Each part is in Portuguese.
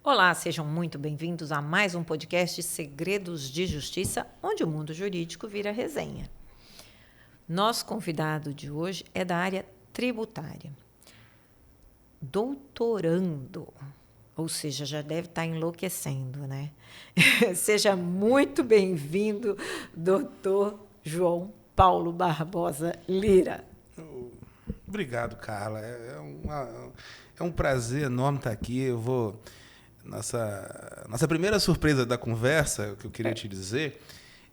Olá, sejam muito bem-vindos a mais um podcast Segredos de Justiça, onde o mundo jurídico vira resenha. Nosso convidado de hoje é da área tributária. Doutorando, ou seja, já deve estar enlouquecendo, né? Seja muito bem-vindo, doutor João Paulo Barbosa Lira. Obrigado, Carla. É um prazer enorme estar aqui. Eu vou... Nossa primeira surpresa da conversa, que eu queria te dizer,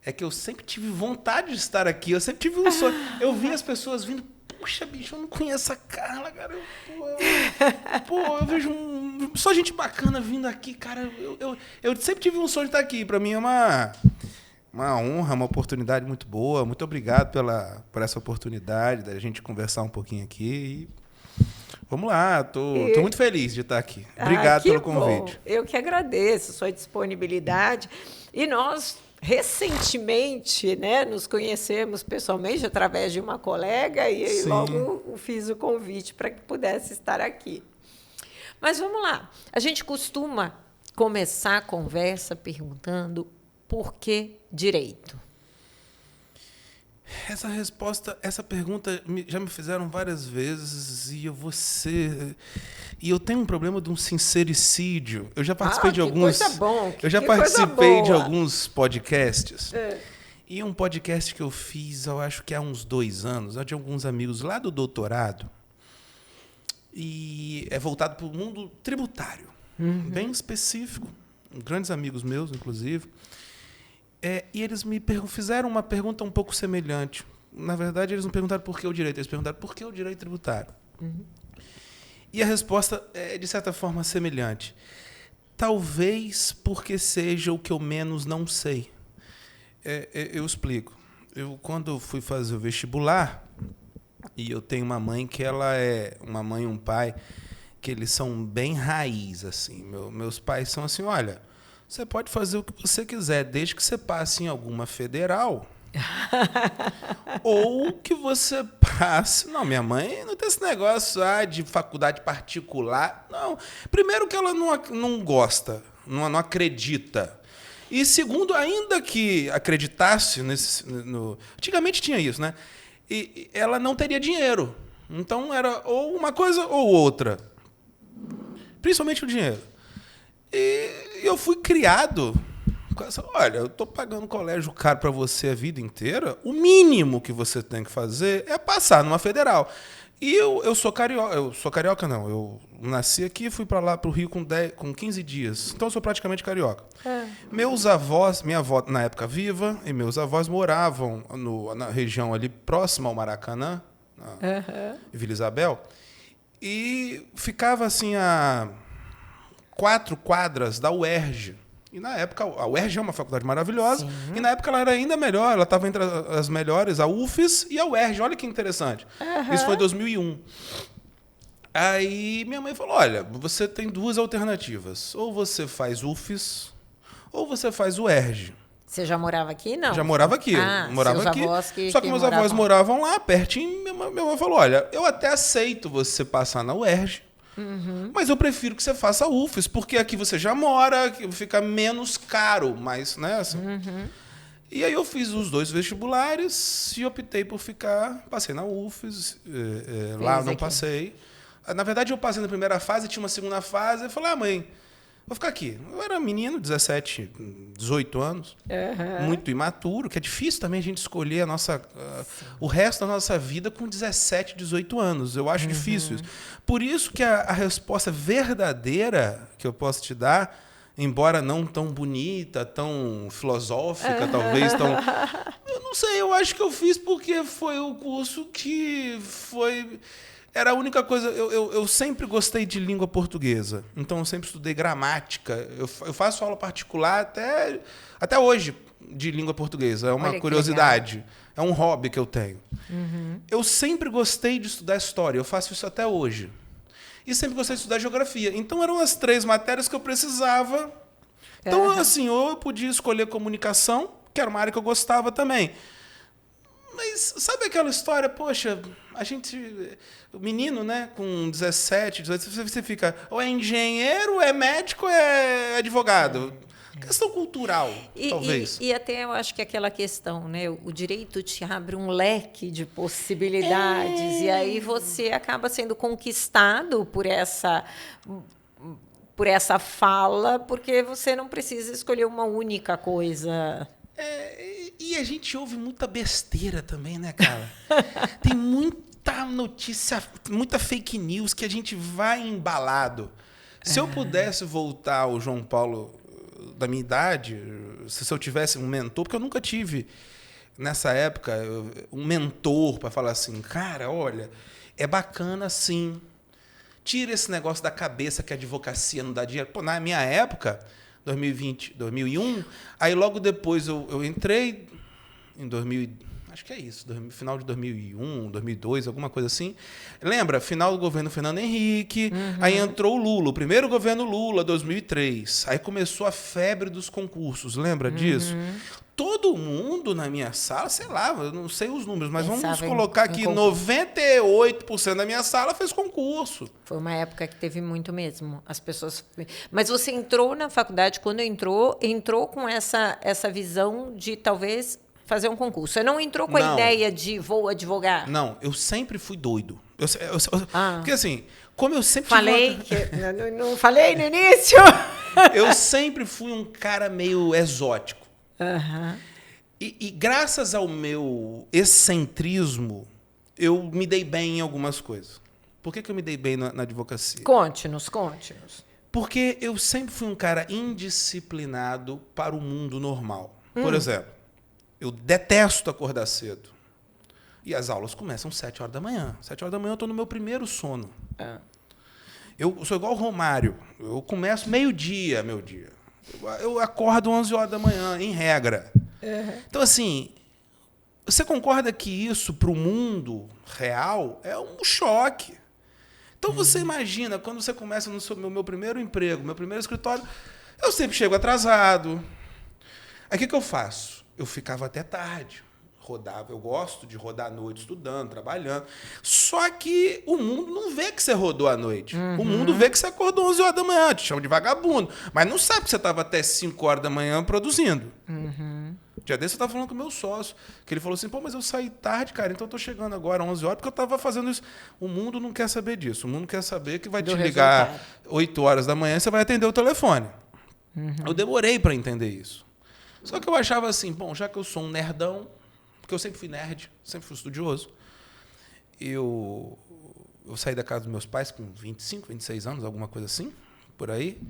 é que eu sempre tive vontade de estar aqui. Eu sempre tive um sonho. Eu vi as pessoas vindo, puxa, bicho, eu não conheço a Carla, cara. Eu vejo só gente bacana vindo aqui, cara. Eu sempre tive um sonho de estar aqui. Para mim é uma honra, uma oportunidade muito boa. Muito obrigado por essa oportunidade da gente conversar um pouquinho aqui. Vamos lá, tô muito feliz de estar aqui. Obrigado pelo convite. Bom. Eu que agradeço a sua disponibilidade. E nós, recentemente, né, nos conhecemos pessoalmente através de uma colega e aí logo fiz o convite para que pudesse estar aqui. Mas vamos lá. A gente costuma começar a conversa perguntando por que direito? Essa pergunta já me fizeram várias vezes e eu tenho um problema de um sincericídio. Eu já participei de alguns. Coisa bom, eu já participei de alguns podcasts. E um podcast que eu fiz, eu acho que há uns 2 anos, de alguns amigos lá do doutorado, e é voltado para o mundo tributário, bem específico, grandes amigos meus, inclusive. E eles me fizeram uma pergunta um pouco semelhante. Na verdade, eles não perguntaram por que o direito, eles perguntaram por que o direito tributário. E a resposta é, de certa forma, semelhante. Talvez porque seja o que eu menos não sei. Eu explico. Quando fui fazer o vestibular, e eu tenho uma mãe que ela é uma mãe e um pai que eles são bem raiz, assim. Meus pais são assim, olha... Você pode fazer o que você quiser, desde que você passe em alguma federal ou que você passe... Não, minha mãe não tem esse negócio de faculdade particular. Não. Primeiro que ela não gosta, não acredita. E segundo, ainda que acreditasse... Antigamente tinha isso, né? E ela não teria dinheiro. Então era ou uma coisa ou outra. Principalmente o dinheiro. E eu fui criado com essa... Olha, eu estou pagando colégio caro para você a vida inteira. O mínimo que você tem que fazer é passar numa federal. E eu sou carioca. Eu sou carioca, não. Eu nasci aqui e fui para lá, para o Rio, com 15 dias. Então, eu sou praticamente carioca. Meus avós, minha avó, na época viva, e meus avós moravam na região ali próxima ao Maracanã, Vila Isabel, e ficava assim a 4 quadras da UERJ. E na época, a UERJ é uma faculdade maravilhosa, e na época ela era ainda melhor, ela estava entre as melhores, a UFES e a UERJ. Olha que interessante. Isso foi em 2001. Aí minha mãe falou, olha, você tem 2 alternativas. Ou você faz UFES, ou você faz UERJ. Você já morava aqui, não? Já morava aqui. Morava aqui. Só que meus avós moravam lá, pertinho. Minha mãe falou, olha, eu até aceito você passar na UERJ, mas eu prefiro que você faça a UFES, porque aqui você já mora, fica menos caro, mas, né, assim. E aí eu fiz os 2 vestibulares e optei por passei na UFES, lá não passei. Na verdade, eu passei na primeira fase, tinha uma segunda fase, eu falei, mãe, vou ficar aqui. Eu era menino, 17, 18 anos, muito imaturo, que é difícil também a gente escolher o resto da nossa vida com 17, 18 anos. Eu acho difícil isso. Por isso que a resposta verdadeira que eu posso te dar, embora não tão bonita, tão filosófica, talvez tão... Eu não sei, eu acho que eu fiz porque foi o curso que foi... Era a única coisa... Eu sempre gostei de língua portuguesa. Então, eu sempre estudei gramática. Eu faço aula particular até hoje de língua portuguesa. É uma curiosidade. É um hobby que eu tenho. Eu sempre gostei de estudar história. Eu faço isso até hoje. E sempre gostei de estudar geografia. Então, eram as 3 matérias que eu precisava. Então, assim, ou eu podia escolher comunicação, que era uma área que eu gostava também. Mas sabe aquela história, poxa, a gente, o menino, né, com 17, 18, você fica, ou é engenheiro, ou é médico, ou é advogado. Questão cultural, talvez. E até eu acho que aquela questão, né? O direito te abre um leque de possibilidades, e aí você acaba sendo conquistado por essa fala, porque você não precisa escolher uma única coisa. E a gente ouve muita besteira também, né, cara? Tem muita notícia, muita fake news que a gente vai embalado. Se eu pudesse voltar ao João Paulo da minha idade, se eu tivesse um mentor, porque eu nunca tive, nessa época, um mentor para falar assim, cara, olha, é bacana sim, tira esse negócio da cabeça que a advocacia não dá dinheiro. Pô, na minha época, 2020, 2001, aí logo depois eu entrei em 2000, acho que é isso, final de 2001, 2002, alguma coisa assim. Lembra? Final do governo Fernando Henrique, aí entrou o Lula, o primeiro governo Lula, 2003. Aí começou a febre dos concursos, lembra disso? Todo mundo na minha sala, sei lá, eu não sei os números, mas vamos colocar aqui, 98% da minha sala fez concurso. Foi uma época que teve muito mesmo. As pessoas. Mas você entrou na faculdade, quando entrou com essa visão de talvez fazer um concurso. Você não entrou com a ideia de vou advogar? Não, eu sempre fui doido. Porque assim, como eu sempre não falei no início? Eu sempre fui um cara meio exótico. E graças ao meu excentrismo, eu me dei bem em algumas coisas. Por que eu me dei bem na advocacia? Conte-nos. Porque eu sempre fui um cara indisciplinado para o mundo normal. Por exemplo, eu detesto acordar cedo. E as aulas começam às 7 horas da manhã. 7 horas da manhã eu estou no meu primeiro sono. Eu sou igual o Romário. Eu começo meio-dia, meu dia. Eu acordo 11 horas da manhã, em regra. Então, assim, você concorda que isso, para o mundo real, é um choque? Então, você imagina, quando você começa no meu primeiro emprego, meu primeiro escritório, eu sempre chego atrasado. Aí, o que eu faço? Eu ficava até tarde. Rodava, eu gosto de rodar à noite, estudando, trabalhando. Só que o mundo não vê que você rodou à noite. O mundo vê que você acordou 11 horas da manhã, te chama de vagabundo. Mas não sabe que você estava até 5 horas da manhã produzindo. Dia desse eu estava falando com o meu sócio, que ele falou assim, pô, mas eu saí tarde, cara, então eu estou chegando agora 11 horas, porque eu estava fazendo isso. O mundo não quer saber disso. O mundo quer saber que vai te ligar 8 horas da manhã e você vai atender o telefone. Eu demorei para entender isso. Só que eu achava assim, bom, já que eu sou um nerdão, porque eu sempre fui nerd, sempre fui estudioso. Eu saí da casa dos meus pais com 25, 26 anos, alguma coisa assim, por aí.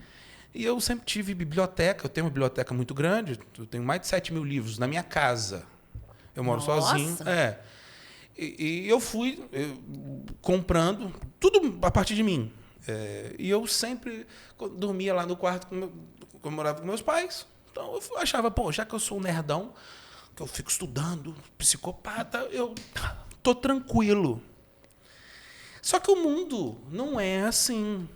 E eu sempre tive biblioteca. Eu tenho uma biblioteca muito grande. Eu tenho mais de 7 mil livros na minha casa. Eu moro sozinho. E eu fui comprando tudo a partir de mim. E eu sempre dormia lá no quarto quando eu morava com meus pais. Então eu achava, pô, já que eu sou um nerdão, que eu fico estudando, psicopata, eu tô tranquilo. Só que o mundo não é assim.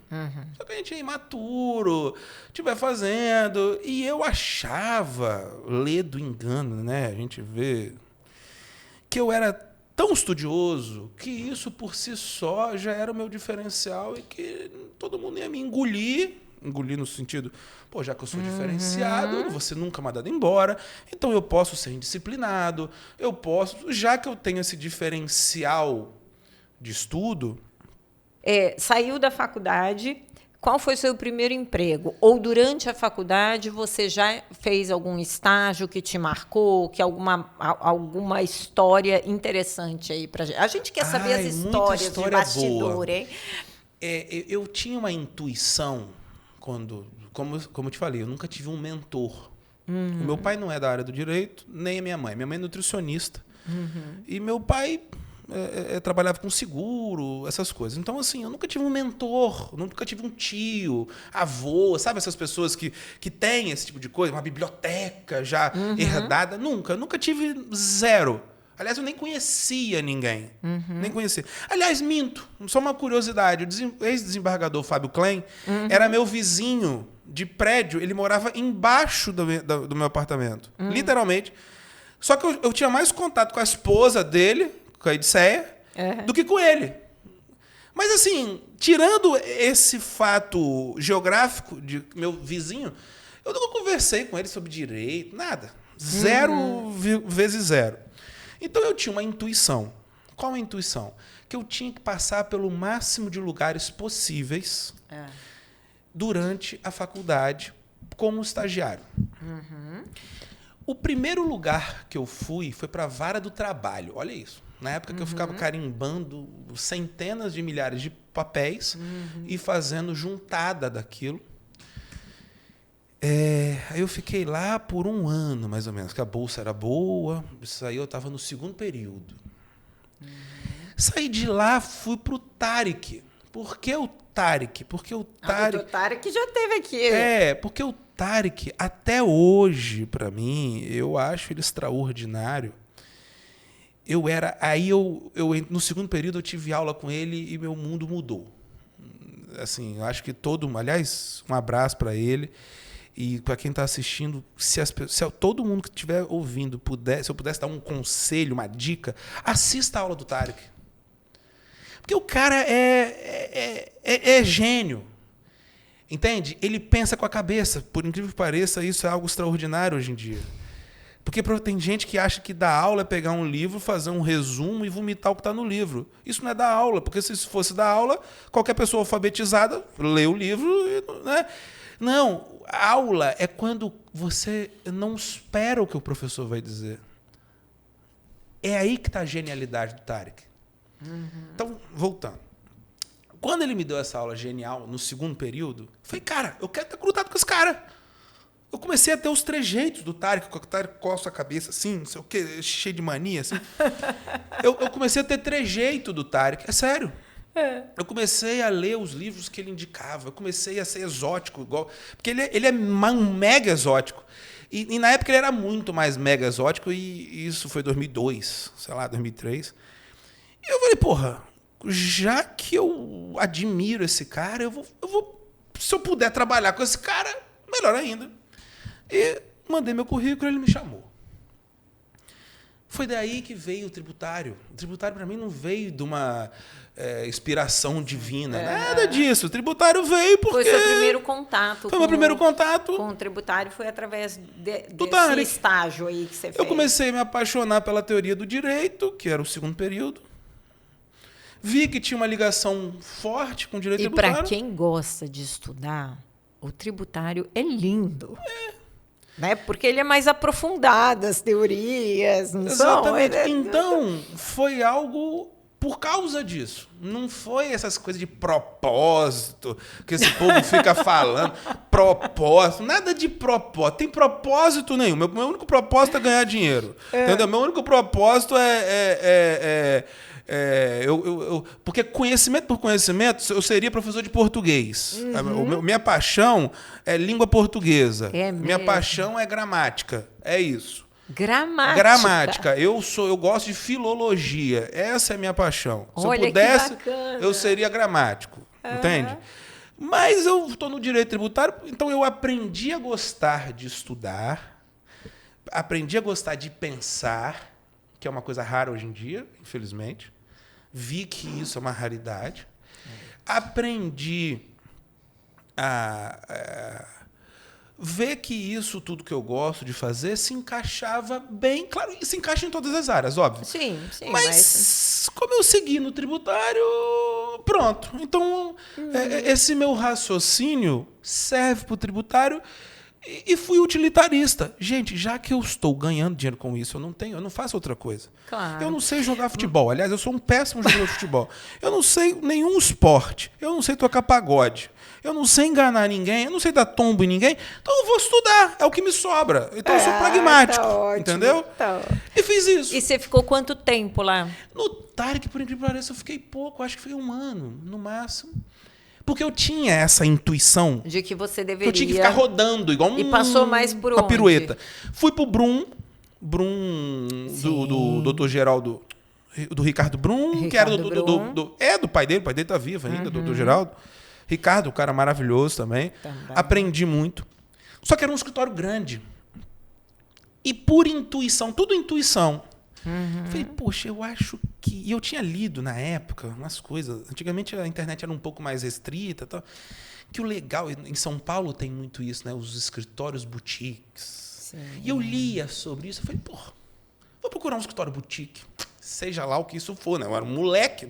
Só que a gente é imaturo, estiver fazendo. E eu achava, ledo engano, né? A gente vê que eu era tão estudioso que isso por si só já era o meu diferencial e que todo mundo ia me engolir no sentido, pô, já que eu sou diferenciado, você nunca me mandado embora, então eu posso ser indisciplinado, já que eu tenho esse diferencial de estudo. Saiu da faculdade, qual foi o seu primeiro emprego? Ou durante a faculdade você já fez algum estágio que te marcou, que alguma história interessante aí pra gente? A gente quer saber as histórias de bastidor, hein? Eu tinha uma intuição como eu te falei, eu nunca tive um mentor. O meu pai não é da área do direito, nem a minha mãe. Minha mãe é nutricionista. E meu pai trabalhava com seguro, essas coisas. Então, assim, eu nunca tive um mentor, nunca tive um tio, avô, sabe essas pessoas que têm esse tipo de coisa, uma biblioteca já herdada. Nunca tive zero. Aliás, eu nem conhecia ninguém. Nem conhecia. Aliás, minto. Só uma curiosidade. O ex-desembargador Fábio Klein era meu vizinho de prédio. Ele morava embaixo do meu apartamento. Literalmente. Só que eu tinha mais contato com a esposa dele, com a Edseia, do que com ele. Mas, assim, tirando esse fato geográfico de meu vizinho, eu nunca conversei com ele sobre direito, nada. 0 vezes 0. Então, eu tinha uma intuição. Qual a intuição? Que eu tinha que passar pelo máximo de lugares possíveis durante a faculdade como estagiário. O primeiro lugar que eu fui foi para a Vara do Trabalho. Olha isso. Na época que eu ficava carimbando centenas de milhares de papéis e fazendo juntada daquilo. Aí eu fiquei lá por 1 ano, mais ou menos, que a bolsa era boa. Isso aí eu estava no 2º período. Saí de lá, fui para o Tarek. Por que o Tarek? Porque o Tarek... O Tarek já esteve aqui. Porque o Tarek, até hoje, para mim, eu acho ele extraordinário. No 2º período, eu tive aula com ele e meu mundo mudou. Assim, eu acho que aliás, um abraço para ele. E para quem está assistindo, se todo mundo que estiver ouvindo se eu pudesse dar um conselho, uma dica, assista a aula do Tarek. Porque o cara é gênio. Entende? Ele pensa com a cabeça. Por incrível que pareça, isso é algo extraordinário hoje em dia. Porque tem gente que acha que dar aula é pegar um livro, fazer um resumo e vomitar o que está no livro. Isso não é dar aula, porque se isso fosse dar aula, qualquer pessoa alfabetizada lê o livro, né? Não, a aula é quando você não espera o que o professor vai dizer. É aí que está a genialidade do Tarek. Então, voltando. Quando ele me deu essa aula genial, no 2º período, eu falei, cara, eu quero estar grudado com esse cara. Eu comecei a ter os trejeitos do Tarek, com o Tarek coça a cabeça assim, não sei o quê, cheio de mania, assim. Eu comecei a ter trejeito do Tarek, é sério. Eu comecei a ler os livros que ele indicava, eu comecei a ser exótico, igual, porque ele é um mega exótico. E na época ele era muito mais mega exótico, e isso foi 2002, sei lá, 2003. E eu falei, porra, já que eu admiro esse cara, eu vou, se eu puder trabalhar com esse cara, melhor ainda. E mandei meu currículo e ele me chamou. Foi daí que veio o tributário. O tributário, para mim, não veio de uma inspiração divina. Nada disso. O tributário veio porque... Foi seu primeiro contato. Foi meu primeiro contato. Com o tributário, foi através desse estágio aí que você fez. Eu comecei a me apaixonar pela teoria do direito, que era o 2º período. Vi que tinha uma ligação forte com o direito tributário. E para quem gosta de estudar, o tributário é lindo. Né? Porque ele é mais aprofundado, as teorias, não são? Então, foi algo por causa disso. Não foi essas coisas de propósito, que esse povo fica falando. Propósito, nada de propósito. Tem propósito nenhum. Meu único propósito é ganhar dinheiro. Entendeu? Meu único propósito porque conhecimento por conhecimento, eu seria professor de português. Minha paixão é língua portuguesa. Minha paixão é gramática. É isso. Gramática. Eu gosto de filologia. Essa é a minha paixão. Se eu pudesse, eu seria gramático. Entende? Mas eu estou no direito tributário, então eu aprendi a gostar de estudar, aprendi a gostar de pensar, que é uma coisa rara hoje em dia, infelizmente. Vi que isso é uma raridade. Aprendi a ver que isso tudo que eu gosto de fazer se encaixava bem. Claro, se encaixa em todas as áreas, óbvio. Sim. Mas como eu segui no tributário, pronto. Então, esse meu raciocínio serve para o tributário. E fui utilitarista. Gente, já que eu estou ganhando dinheiro com isso, eu não faço outra coisa. Claro. Eu não sei jogar futebol. Aliás, eu sou um péssimo jogador de futebol. Eu não sei nenhum esporte. Eu não sei tocar pagode. Eu não sei enganar ninguém. Eu não sei dar tombo em ninguém. Então eu vou estudar. É o que me sobra. Então eu sou pragmático. Tá ótimo, entendeu? Tá. E fiz isso. E você ficou quanto tempo lá? No Tarek, por incrível que pareça, eu fiquei pouco. Acho que foi 1 ano, no máximo. Porque eu tinha essa intuição de que você deveria. Eu tinha que ficar rodando igual E passou mais por uma onde? pirueta. Fui pro Brum do Dr. Geraldo, do Ricardo Brum, que era do pai dele. O pai dele tá vivo ainda, Dr. Geraldo. Ricardo, um cara maravilhoso também. Aprendi muito. Só que era um escritório grande. E por intuição, tudo intuição. Falei, poxa, eu acho que... E eu tinha lido na época umas coisas. Antigamente a internet era um pouco mais restrita. Tal, que o legal... Em São Paulo tem muito isso, né? Os escritórios boutiques. Sim. E eu lia sobre isso. Eu falei, porra, vou procurar um escritório boutique. Seja lá o que isso for, né? Eu era um moleque.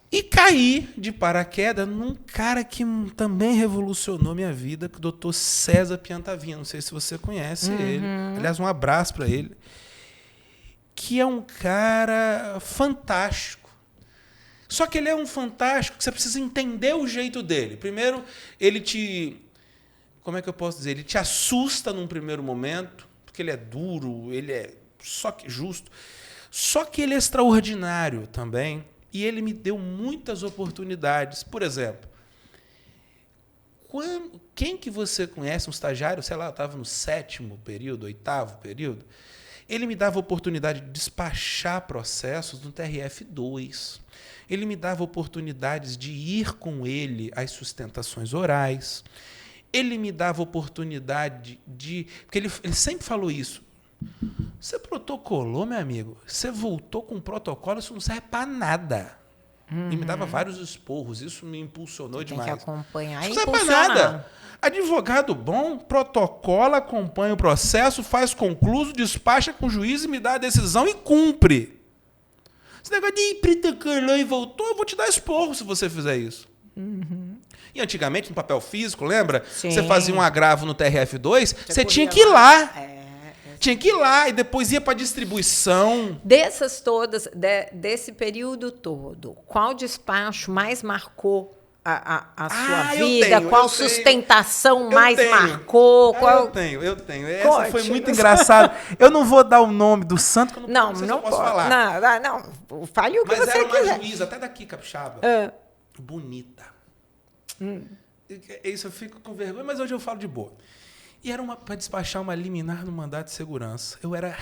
E caí de paraquedas num cara que também revolucionou minha vida, que é o Dr. César Piantavinha. Não sei se você conhece ele. Aliás, um abraço para ele. Que é um cara fantástico. Só que ele é um fantástico que você precisa entender o jeito dele. Primeiro, ele te... Como é que eu posso dizer? Ele te assusta num primeiro momento, porque ele é duro, ele é só que justo. Só que ele é extraordinário também. E ele me deu muitas oportunidades. Por exemplo, quem que você conhece, um estagiário, sei lá, eu estava no 7º período, 8º período, ele me dava oportunidade de despachar processos no TRF2. Ele me dava oportunidades de ir com ele às sustentações orais. Ele me dava oportunidade de... Porque ele sempre falou isso. Você protocolou, meu amigo? Você voltou com um protocolo, isso não serve para nada. E me dava vários esporros, isso me impulsionou demais. Tem que acompanhar e impulsionar. Não serve para nada. Advogado bom, protocola, acompanha o processo, faz concluso, despacha com o juiz e me dá a decisão e cumpre. Esse negócio de protocolou e voltou, eu vou te dar esporro se você fizer isso. E antigamente, no papel físico, lembra? Sim. Você fazia um agravo no TRF2, você tinha que ir lá. Tinha que ir lá e depois ia para a distribuição. Dessas todas, desse período todo, qual despacho mais marcou a sua vida? Qual sustentação mais marcou? Eu tenho. Essa foi muito engraçada. Eu não vou dar o nome do santo, que eu não posso falar. Não. Fale o que você quiser. Mas era uma juíza, até daqui, capixaba. Bonita. Isso eu fico com vergonha, mas hoje eu falo de boa. E era para despachar uma liminar no mandado de segurança. Eu era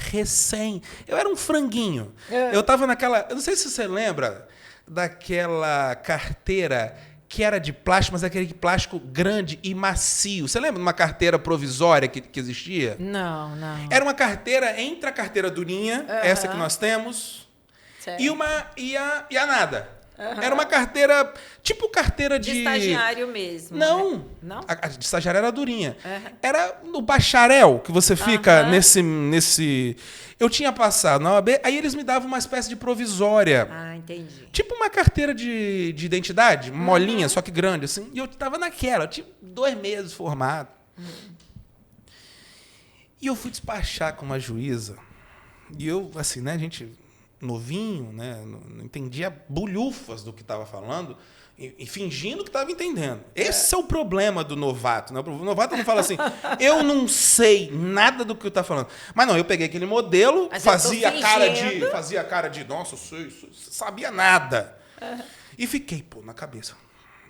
um franguinho. Eu estava naquela... Eu não sei se você lembra daquela carteira que era de plástico, mas aquele plástico grande e macio. Você lembra de uma carteira provisória que existia? Não. Era uma carteira entre a carteira durinha, essa que nós temos, e a nada. Era uma carteira, tipo carteira de estagiário mesmo. Não. A de estagiário era durinha. Era no bacharel que você fica nesse... Eu tinha passado na OAB, aí eles me davam uma espécie de provisória. Entendi. Tipo uma carteira de identidade, molinha, só que grande, assim. E eu estava naquela, eu tinha 2 meses formado. E eu fui despachar com uma juíza. E eu, assim, né, gente... novinho, né? Não entendia bulhufas do que estava falando e fingindo que estava entendendo. Esse é o problema do novato. Né? O novato não fala assim, eu não sei nada do que está falando. Mas não, eu peguei aquele modelo, fazia a cara de, nossa, eu sabia nada. E fiquei, na cabeça.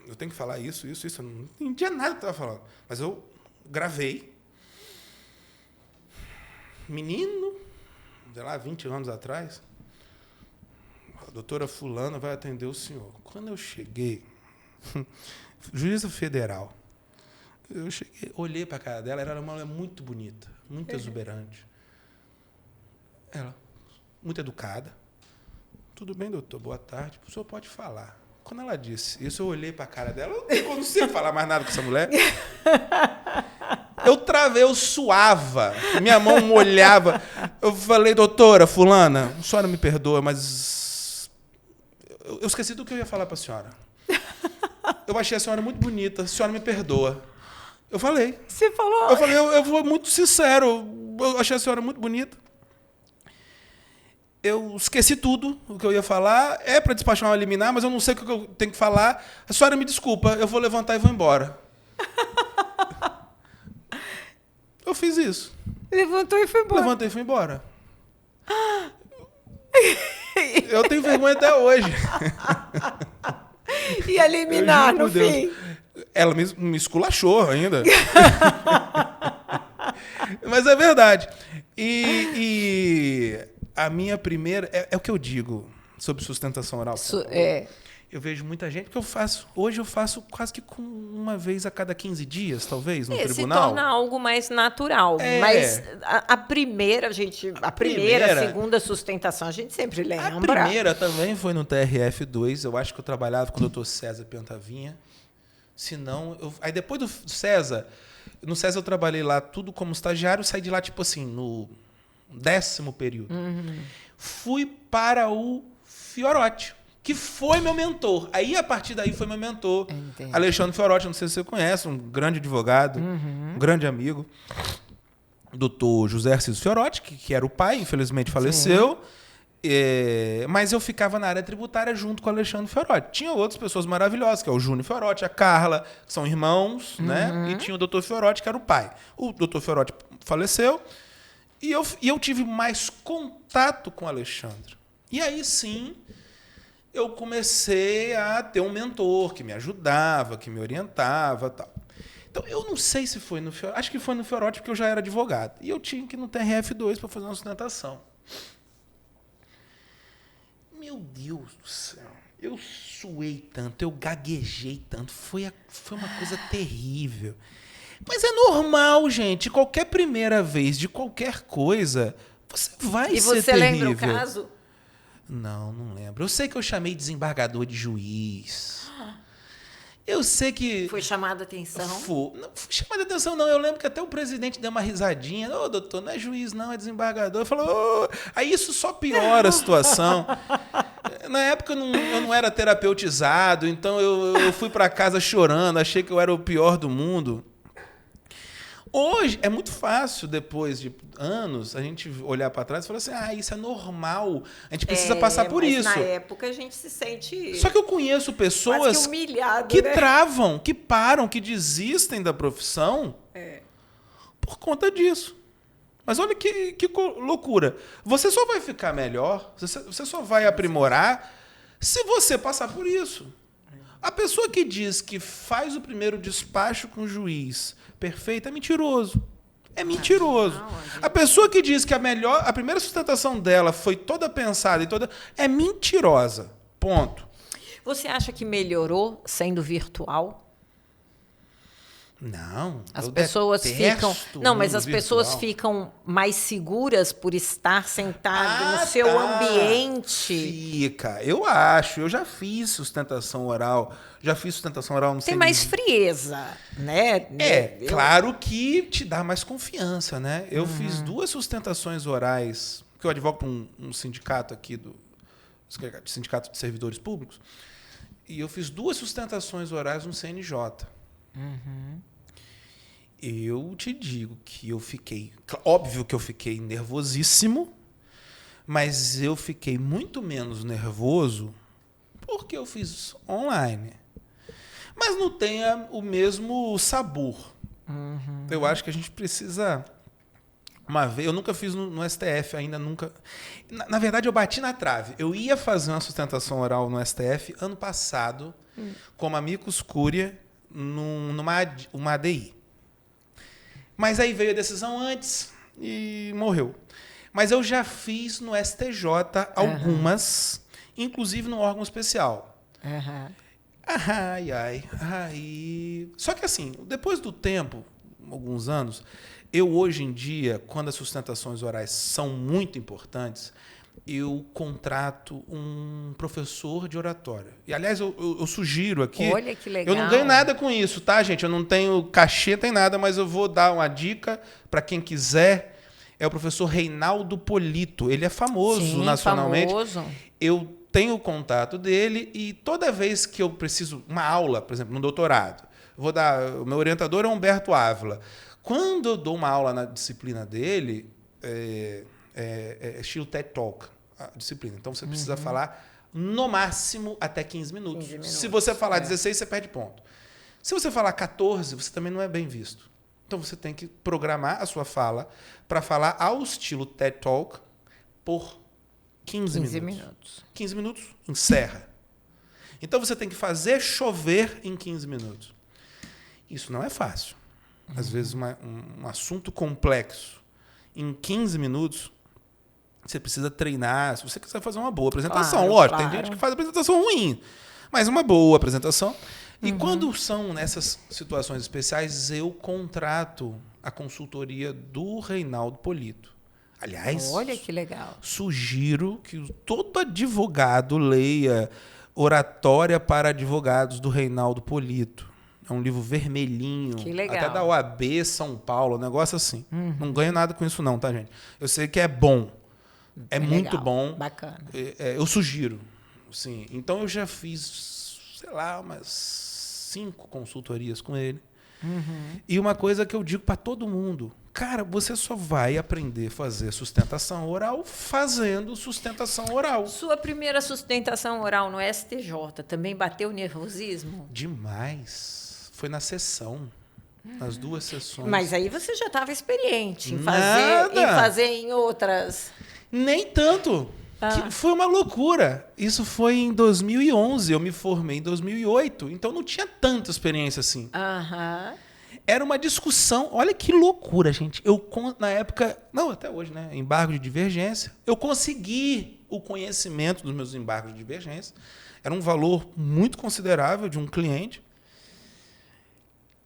Eu tenho que falar isso. Eu não entendia nada do que estava falando. Mas eu gravei. Menino, sei lá, 20 anos atrás... A doutora fulana vai atender o senhor. Quando eu cheguei, juíza federal, eu cheguei, olhei para a cara dela, era uma mulher muito bonita, muito exuberante. Ela, muito educada. Tudo bem, doutor, boa tarde. O senhor pode falar. Quando ela disse isso, eu olhei para a cara dela, eu não sei falar mais nada com essa mulher. Eu travei, eu suava, minha mão molhava. Eu falei, doutora fulana, a senhora me perdoa, mas... Eu esqueci do que eu ia falar para a senhora. Eu achei a senhora muito bonita. A senhora me perdoa. Eu falei. Você falou? Eu falei, eu vou muito sincero. Eu achei a senhora muito bonita. Eu esqueci tudo o que eu ia falar. É para despachar uma liminar, mas eu não sei o que eu tenho que falar. A senhora me desculpa. Eu vou levantar e vou embora. Eu fiz isso. Levantou e foi embora. Levantei e fui embora. Eu tenho vergonha até hoje. E a liminar no fim? Ela me esculachou ainda. Mas é verdade. E a minha primeira... É o que eu digo sobre sustentação oral. eu vejo muita gente que hoje eu faço quase que com uma vez a cada 15 dias, talvez, no tribunal. Se torna algo mais natural. Mas a primeira, a segunda sustentação, a gente sempre lembra. A primeira também foi no TRF2, eu acho que eu trabalhava com o Dr. César Pentavinha. Se não, aí depois do César, no César eu trabalhei lá tudo como estagiário, saí de lá tipo assim, no 10º período. Fui para o Fiorotti, que foi meu mentor. Aí, a partir daí, foi meu mentor. Entendi. Alexandre Fiorotti, não sei se você conhece, um grande advogado, um grande amigo. Doutor José Arciso Fiorotti, que era o pai, infelizmente faleceu. Mas eu ficava na área tributária junto com o Alexandre Fiorotti. Tinha outras pessoas maravilhosas, que é o Júnior Fiorotti, a Carla, que são irmãos, né? E tinha o doutor Fiorotti, que era o pai. O doutor Fiorotti faleceu e eu tive mais contato com o Alexandre. E aí, sim, eu comecei a ter um mentor que me ajudava, que me orientava, tal. Então, eu não sei se foi no Fiorotti, acho que foi no Fiorotti porque eu já era advogado. E eu tinha que ir no TRF2 para fazer uma sustentação. Meu Deus do céu, eu suei tanto, eu gaguejei tanto, foi uma coisa terrível. Mas é normal, gente, qualquer primeira vez de qualquer coisa, você vai ser terrível. E você lembra o caso? Não lembro. Eu sei que eu chamei desembargador de juiz. Eu sei que... Foi chamada a atenção? Não foi chamada a atenção, não. Eu lembro que até o presidente deu uma risadinha. Ô, doutor, não é juiz, não, é desembargador. Falou, aí isso só piora a situação. Na época eu não era terapeutizado, então eu fui para casa chorando, achei que eu era o pior do mundo. Hoje, é muito fácil, depois de anos, a gente olhar para trás e falar assim, isso é normal, a gente precisa passar por isso. Na época, a gente se sente... Só que eu conheço pessoas que travam, que param, que desistem da profissão por conta disso. Mas olha que loucura. Você só vai ficar melhor, você só vai aprimorar se você passar por isso. A pessoa que diz que faz o primeiro despacho com o juiz perfeito é mentiroso. É mentiroso. A pessoa que diz que a primeira sustentação dela foi toda pensada e toda... é mentirosa. Ponto. Você acha que melhorou sendo virtual? Não. As pessoas ficam. Não, mas as pessoas ficam mais seguras por estar sentado no seu ambiente. Fica. Eu acho. Eu já fiz sustentação oral. No Tem mais frieza, né? Claro que te dá mais confiança, né? Eu fiz 2 sustentações orais, porque eu advogo para um sindicato aqui do Sindicato de Servidores Públicos, e eu fiz 2 sustentações orais no CNJ. Eu te digo que eu fiquei... Óbvio que eu fiquei nervosíssimo, mas eu fiquei muito menos nervoso porque eu fiz online. Mas não tem o mesmo sabor. Eu acho que a gente precisa... Uma vez, eu nunca fiz no STF ainda, nunca... Na verdade, eu bati na trave. Eu ia fazer uma sustentação oral no STF ano passado, como amicus curiae, numa ADI. Mas aí veio a decisão antes e morreu. Mas eu já fiz no STJ algumas, inclusive no órgão especial. Só que assim, depois do tempo, alguns anos, eu hoje em dia, quando as sustentações orais são muito importantes, eu contrato um professor de oratória. E, aliás, eu sugiro aqui... Olha que legal. Eu não ganho nada com isso, tá, gente? Eu não tenho cachê, nem nada, mas eu vou dar uma dica para quem quiser. É o professor Reinaldo Polito. Ele é famoso nacionalmente. Famoso. Eu tenho o contato dele e toda vez que eu preciso... Uma aula, por exemplo, no doutorado. O meu orientador é Humberto Ávila. Quando eu dou uma aula na disciplina dele... estilo TED Talk, a disciplina. Então, você precisa falar, no máximo, até 15 minutos. Se você falar 16, você perde ponto. Se você falar 14, você também não é bem visto. Então, você tem que programar a sua fala para falar ao estilo TED Talk por 15 minutos. 15 minutos, encerra. Então, você tem que fazer chover em 15 minutos. Isso não é fácil. Às vezes, um assunto complexo em 15 minutos... Você precisa treinar, se você quiser fazer uma boa apresentação. Lógico, tem gente que faz apresentação ruim. Mas uma boa apresentação. E quando são nessas situações especiais, eu contrato a consultoria do Reinaldo Polito. Aliás, olha que legal. Sugiro que todo advogado leia Oratória para Advogados, do Reinaldo Polito. É um livro vermelhinho. Que legal. Até da OAB São Paulo, um negócio assim. Não ganho nada com isso não, tá, gente? Eu sei que é bom. É muito legal. Bom. Bacana. Eu sugiro. Sim. Então, eu já fiz, sei lá, umas 5 consultorias com ele. E uma coisa que eu digo para todo mundo: cara, você só vai aprender a fazer sustentação oral fazendo sustentação oral. Sua primeira sustentação oral no STJ também bateu nervosismo? Demais. Foi na sessão. Nas 2 sessões. Mas aí você já estava experiente em fazer em outras. Nem tanto. Foi uma loucura. Isso foi em 2011. Eu me formei em 2008. Então não tinha tanta experiência assim. Era uma discussão. Olha que loucura, gente. Na época, não, até hoje, né? Embargo de divergência. Eu consegui o conhecimento dos meus embargos de divergência. Era um valor muito considerável de um cliente.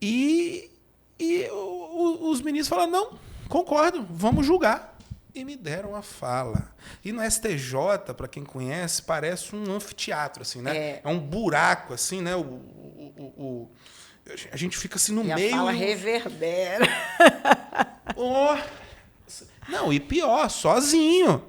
E os ministros falaram: não, concordo, vamos julgar. E me deram a fala. E no STJ, para quem conhece, parece um anfiteatro, assim, né? É um buraco, assim, né? A gente fica assim no meio. A fala reverbera. Não, e pior, sozinho.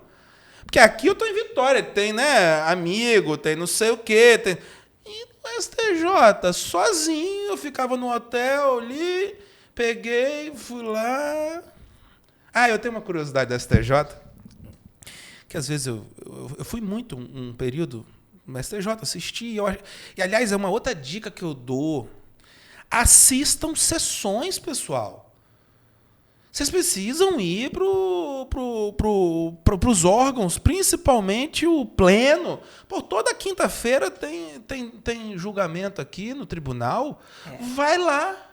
Porque aqui eu tô em Vitória, tem, né, amigo, tem não sei o quê. E no STJ, sozinho, eu ficava no hotel ali, peguei, fui lá. Eu tenho uma curiosidade da STJ, que às vezes eu fui muito um período no STJ, assisti. E, aliás, é uma outra dica que eu dou. Assistam sessões, pessoal. Vocês precisam ir pros órgãos, principalmente o pleno. Toda quinta-feira tem julgamento aqui no tribunal. Vai lá.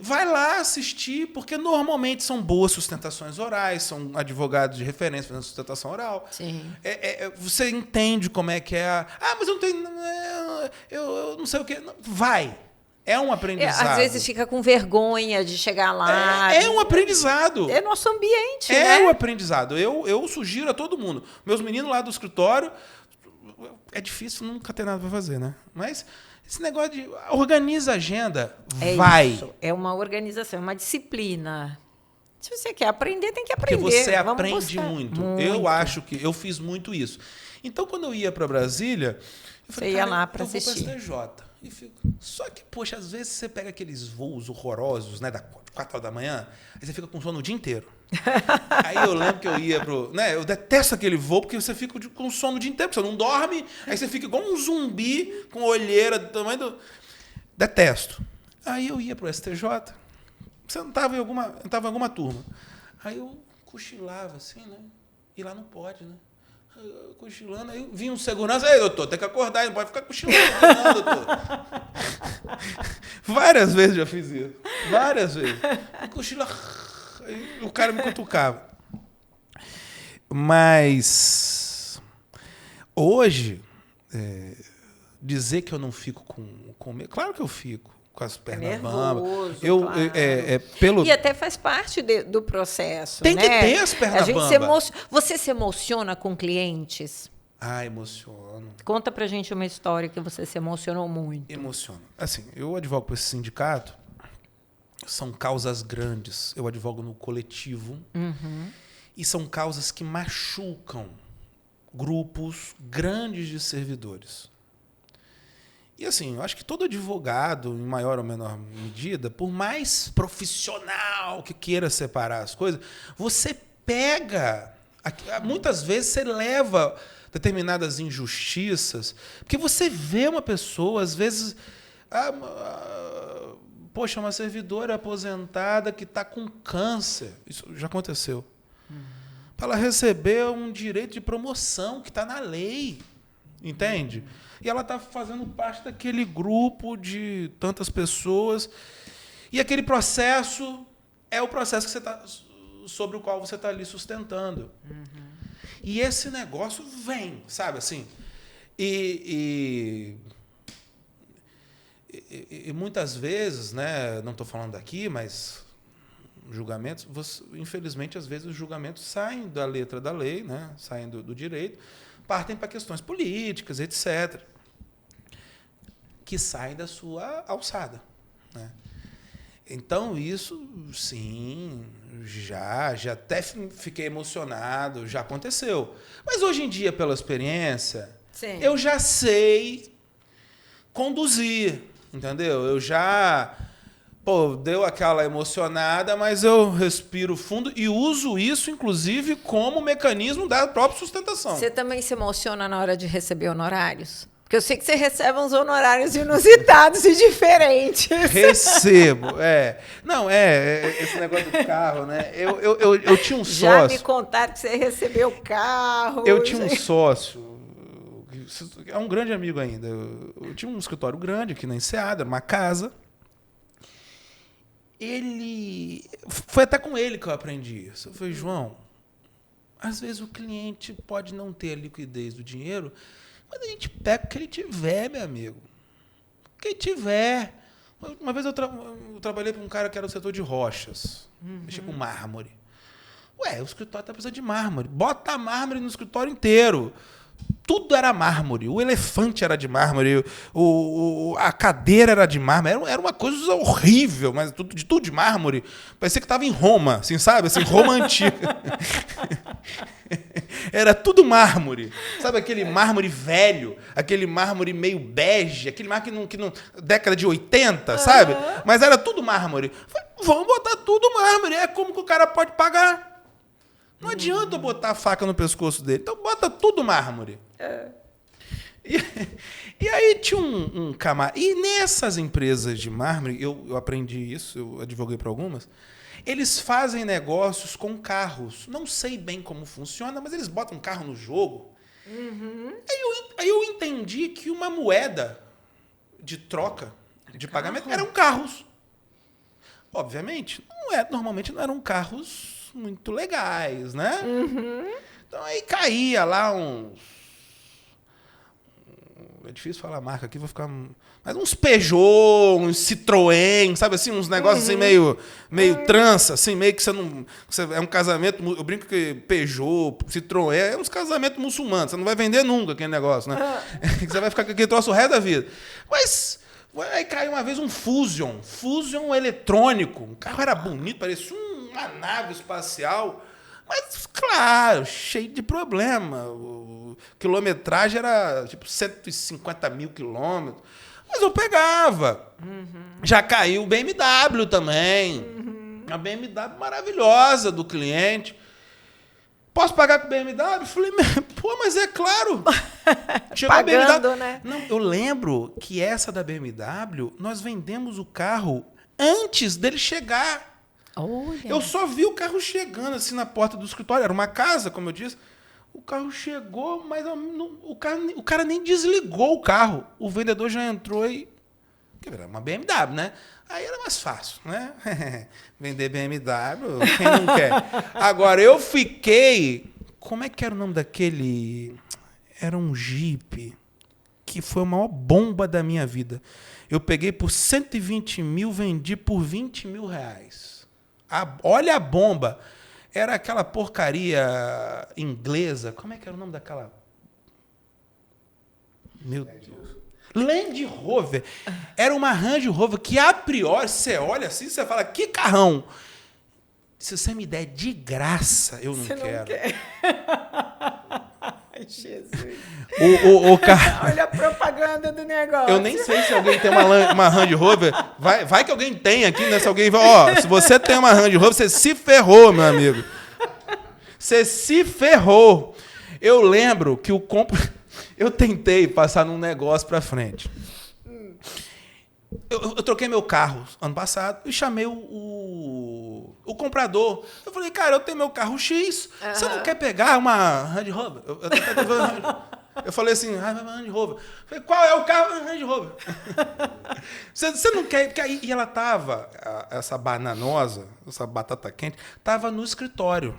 Vai lá assistir, porque normalmente são boas sustentações orais, são advogados de referência fazendo sustentação oral. Sim. Você entende como é que é mas eu não tenho... Eu não sei o quê. Vai. É um aprendizado. Às vezes fica com vergonha de chegar lá. É um aprendizado. É nosso ambiente, né? É um aprendizado. Eu sugiro a todo mundo. Meus meninos lá do escritório... É difícil nunca ter nada para fazer, né? Mas... esse negócio de organiza a agenda, vai. Isso. É uma organização, uma disciplina. Se você quer aprender, tem que aprender. Porque você aprende muito. Eu acho que eu fiz muito isso. Então, quando eu ia para Brasília, eu falei, você ia lá para assistir. Eu vou para STJ. Só que, poxa, às vezes você pega aqueles voos horrorosos, né, da 4 horas da manhã, aí você fica com sono o dia inteiro. Aí eu lembro que eu ia eu detesto aquele voo, porque você fica com sono o dia inteiro, porque você não dorme, aí você fica igual um zumbi, com olheira do tamanho do... Detesto. Aí eu ia pro STJ, você não estava em alguma turma. Aí eu cochilava assim, né? E lá não pode, né? Eu cochilando, aí vinha um segurança, aí, doutor, tem que acordar, não pode ficar cochilando, não, doutor. Várias vezes já fiz isso. Várias vezes. Cochila, aí o cara me cutucava. Mas hoje, dizer que eu não fico com medo, claro que eu fico. Com as pernas bambas. Claro. E até faz parte do processo. Tem que ter as pernas bambas. Você se emociona com clientes? Emociono. Conta pra gente uma história que você se emocionou muito. Emociono. Assim, eu advogo para esse sindicato, são causas grandes. Eu advogo no coletivo. E são causas que machucam grupos grandes de servidores. E assim, eu acho que todo advogado, em maior ou menor medida, por mais profissional que queira separar as coisas, você pega... Muitas vezes você leva determinadas injustiças, porque você vê uma pessoa, às vezes... poxa, uma servidora aposentada que está com câncer. Isso já aconteceu. Para ela receber um direito de promoção que está na lei. Entende? E ela está fazendo parte daquele grupo de tantas pessoas. E aquele processo é o processo que você sobre o qual você está ali sustentando. E esse negócio vem, sabe assim? E muitas vezes, né, não estou falando aqui, mas julgamentos, infelizmente, às vezes os julgamentos saem da letra da lei, né, saem do direito, partem para questões políticas, etc., que saem da sua alçada, né? Então, isso, sim, já até fiquei emocionado, já aconteceu. Mas hoje em dia, pela experiência, sim, eu já sei conduzir, entendeu? Eu já, deu aquela emocionada, mas eu respiro fundo e uso isso, inclusive, como mecanismo da própria sustentação. Você também se emociona na hora de receber honorários? Porque eu sei que você recebe uns honorários inusitados e diferentes. Recebo, Não, esse negócio do carro, né? Eu tinha um sócio... Já me contaram que você recebeu carro. Eu tinha um sócio, é um grande amigo ainda. Eu tinha um escritório grande aqui na Enseada, uma casa. Foi até com ele que eu aprendi isso. Eu falei, João, às vezes o cliente pode não ter a liquidez do dinheiro, mas a gente pega o que ele tiver, meu amigo. O que ele tiver. Uma vez eu trabalhei para um cara que era do setor de rochas. Mexia com mármore. O escritório está precisando de mármore. Bota mármore no escritório inteiro. Tudo era mármore. O elefante era de mármore. A cadeira era de mármore. Era uma coisa horrível, mas tudo de mármore. Parecia que estava em Roma, assim, sabe? Assim, Roma antiga. Era tudo mármore. Sabe aquele mármore velho? Aquele mármore meio bege? Aquele mármore que não década de 80, sabe? Mas era tudo mármore. Falei, vamos botar tudo mármore. É como que o cara pode pagar. Não adianta eu botar a faca no pescoço dele. Então bota tudo mármore. E aí tinha um camarada. E nessas empresas de mármore, eu aprendi isso, eu advoguei para algumas, eles fazem negócios com carros. Não sei bem como funciona, mas eles botam um carro no jogo. Aí eu entendi que uma moeda de troca, de pagamento, eram carros. Obviamente, normalmente não eram carros muito legais, né? Então aí caía lá é difícil falar a marca aqui, vou ficar... Mas uns Peugeot, uns Citroën, sabe assim? Uns negócios assim meio trança, assim, meio que você não... é um casamento... Eu brinco que Peugeot, Citroën, é uns casamentos muçulmanos. Você não vai vender nunca aquele negócio, né? Você vai ficar com aquele troço o resto da vida. Mas aí caiu uma vez um Fusion eletrônico. O carro era bonito, parecia uma nave espacial. Mas, claro, cheio de problema. Quilometragem era tipo 150 mil quilômetros. Mas eu pegava. Já caiu o BMW também. A BMW maravilhosa do cliente. Posso pagar com o BMW? Falei, mas é claro. Pagando, né? Não, eu lembro que essa da BMW, nós vendemos o carro antes dele chegar. Olha. Eu só vi o carro chegando assim na porta do escritório. Era uma casa, como eu disse. O carro chegou, mas o cara nem desligou o carro. O vendedor já entrou e... Era uma BMW, né? Aí era mais fácil, né? Vender BMW, quem não quer? Agora, eu fiquei... Como é que era o nome daquele... Era um Jeep que foi a maior bomba da minha vida. Eu peguei por 120 mil, vendi por 20 mil reais. Olha a bomba. Era aquela porcaria inglesa. Como é que era o nome daquela... Meu Deus. Land Rover. Era uma Range Rover que, a priori, você olha assim, você fala, que carrão. Se você me der de graça, eu não quero. Não quer. Ai, Jesus. Olha a propaganda do negócio. Eu nem sei se alguém tem uma Range Rover. Vai que alguém tem aqui, né? Se alguém se você tem uma Range Rover, você se ferrou, meu amigo. Você se ferrou. Eu lembro que eu tentei passar num negócio pra frente. Eu troquei meu carro ano passado e chamei o comprador. Eu falei, cara, eu tenho meu carro X, você não quer pegar uma Range Rover? Eu falei assim, Range Rover. Eu falei, qual é o carro? Range Rover. Você não quer... E ela tava, essa bananosa, essa batata quente, tava no escritório.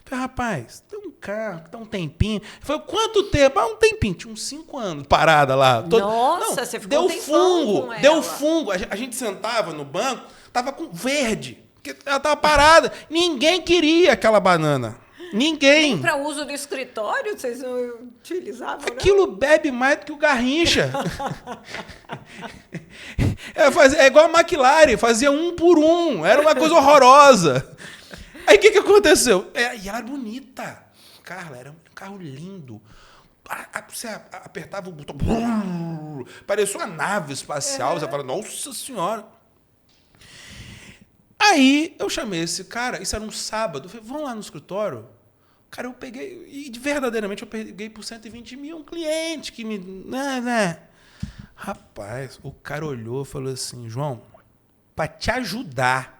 Falei, rapaz, tem um carro que tá um tempinho. Falei, quanto tempo? Um tempinho. Tinha uns 5 anos parada lá. Nossa, você ficou deu fungo. Deu fungo. A gente sentava no banco, tava com verde. Porque ela tava parada. Ninguém queria aquela banana. Ninguém. Nem para uso do escritório vocês não utilizavam, não? Aquilo bebe mais do que o Garrincha. É igual a McLaren, fazia 1 por 1. Era uma coisa horrorosa. Aí o que aconteceu? E ela era bonita. Carla, era um carro lindo. Você apertava o botão, parecia uma nave espacial. Você fala, nossa senhora. Aí eu chamei esse cara, isso era um sábado. Eu falei, vamos lá no escritório? Cara, eu peguei, e verdadeiramente eu peguei por 120 mil um cliente que me... Né. Rapaz, o cara olhou e falou assim, João, para te ajudar...